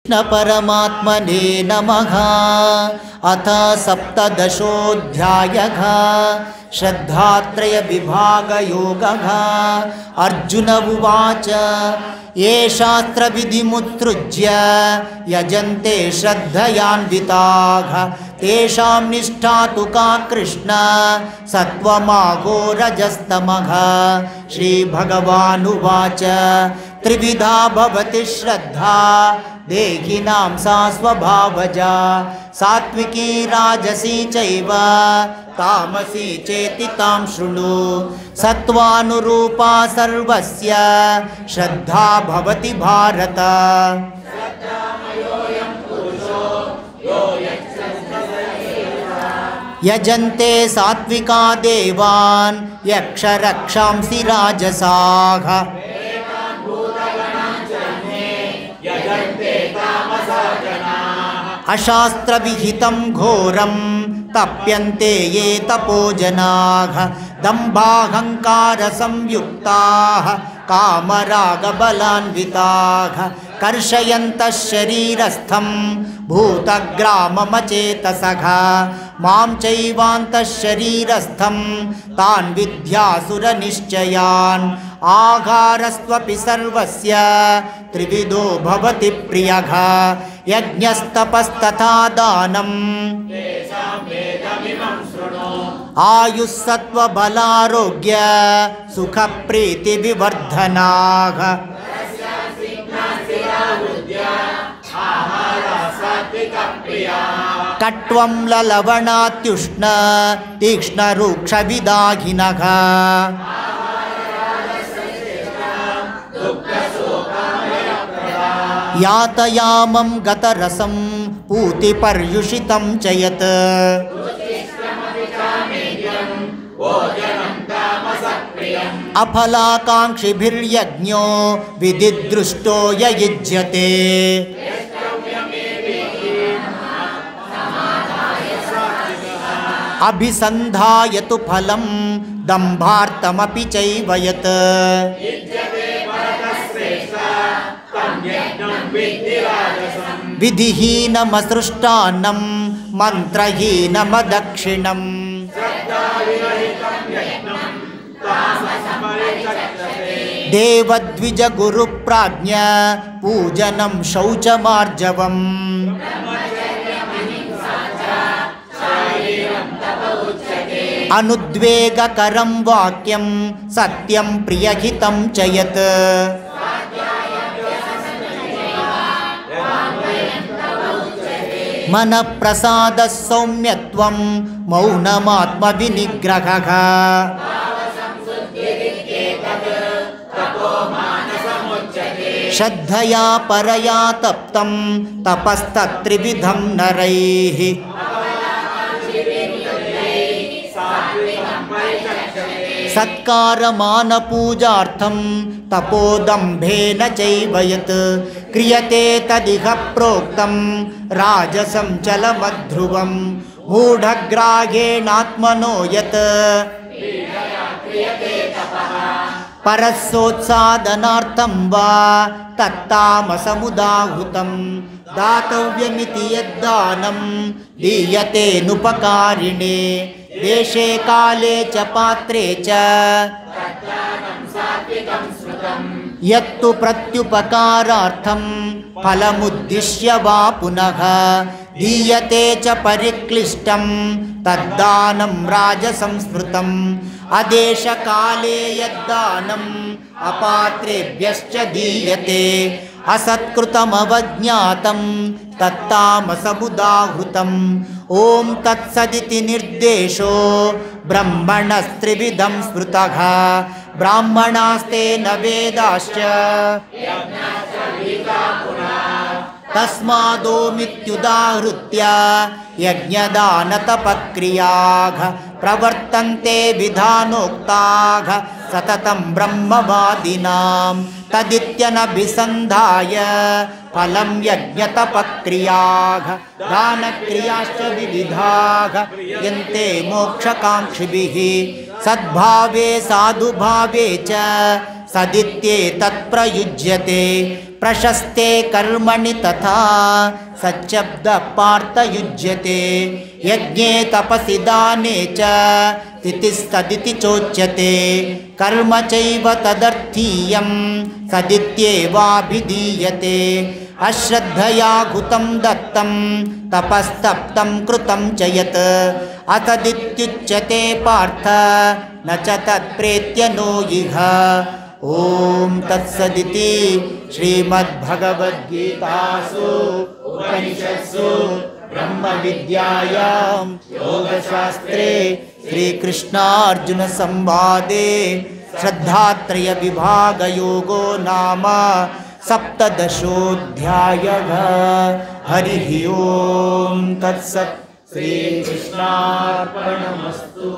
कृष्ण परमात्मने नमः। अथ सप्तदशोऽध्यायः श्रद्धात्रय विभाग योगः। अर्जुन उवाच ये शास्त्रविधिमुत्सृज्य यजन्ते श्रद्धयान्विताः तेषां निष्ठा तु का कृष्ण सत्त्वमागो रजस्तमः। श्रीभगवानुवाच त्रिविधा भवति श्रद्धा देहिनां सा स्वभावजा सात्विकी राजसी चैव तामसी चेति तां शृणु। सत्त्वानुरूपा सर्वस्य श्रद्धा भवति भारत। यजन्ते सात्विका देवान् यक्षरक्षांसि राजसाः अशास्त्रविहितं घोरं तप्यन्ते ये तपोजनाः दम्भाहंकारसंयुक्ताः कामरागबलान्विताः कर्षयन्तः शरीरस्थं भूतग्राममचेतसः मां चैवान्तः शरीरस्थं तान् विद्यासुरनिश्चयान्। आहारस्त्वपि सर्वस्य त्रिविधो भवति प्रियः यज्ञस्तपस्तथा दानं आयुस्सत्त्वबलारोग्य सुखप्रीतिविवर्धनाः। कट्वं ललवणात्युष्ण तीक्ष्णरूक्षविदाहिनः यातयामं गतरसं पूतिपर्युषितं च यत् अफलाकाङ्क्षिभिर्यज्ञो विधिदृष्टो य युज्यते। अभिसन्धाय तु फलं दम्भार्थमपि चैव यत् विधिहीनमसृष्टान्नं मन्त्रहीनमदक्षिणम्। देवद्विजगुरुप्राज्ञ पूजनं शौचमार्जवम् अनुद्वेगकरं वाक्यं सत्यं प्रियहितं च यत् मनःप्रसादः सौम्यत्वं मौनमात्मविनिग्रहः। श्रद्धया परया तप्तं तपस्तत्त्रिविधं नरैः सत्कारमानपूजार्थं तपोदम्भेन चैव यत् क्रियते तदिह प्रोक्तं राजसं चलमध्रुवं मूढग्राहेणात्मनो यत् परस्योत्सादनार्थं वा तत्तामसमुदाहुतं दातव्यमिति यद्दानं दीयतेनुपकारिणे देशे काले च पात्रे च यत्तु प्रत्युपकारार्थं फलमुद्दिश्य वा पुनः दीयते च परिक्लिष्टं तद्दानं राजसंस्मृतम्। अदेशकाले यद्दानम् अपात्रेभ्यश्च दीयते असत्कृतमवज्ञातं तत्तामसमुदाहृतम्। ॐ तत्सदिति निर्देशो ब्रह्मणस्त्रिविधं स्मृतः ब्राह्मणास्तेन वेदाश्च तस्मादोमित्युदाहृत्य यज्ञदानतपक्रियाः प्रवर्तन्ते विधानोक्ताः सततं ब्रह्मवादिनां तदित्यनभिसन्धाय फलं यज्ञतपक्रियाः दानक्रियाश्च विविधाः यन्ते मोक्षकाङ्क्षिभिः सद्भावे साधुभावे च सदित्येतत् प्रयुज्यते प्रशस्ते कर्मणि तथा सच्शब्दपार्थयुज्यते यज्ञे तपसि दाने च तिथिस्तदिति चोच्यते कर्म चैव तदर्थीयं सदित्येवाभिधीयते अश्रद्धया घुतं दत्तं तपस्तप्तं कृतं च यत् असदित्युच्यते पार्थ न च तत्प्रेत्य नो इह। ओम तत्सदिति श्रीमद्भगवद्गीतासु उपनिषत्सु ब्रह्म विद्यायां योगशास्त्रे श्रीकृष्णार्जुन संवादे श्रद्धात्रय विभाग योगो नाम सप्तदशोऽध्यायः। हरिः ओम तत्सत्। श्रीकृष्णार्पणमस्तु।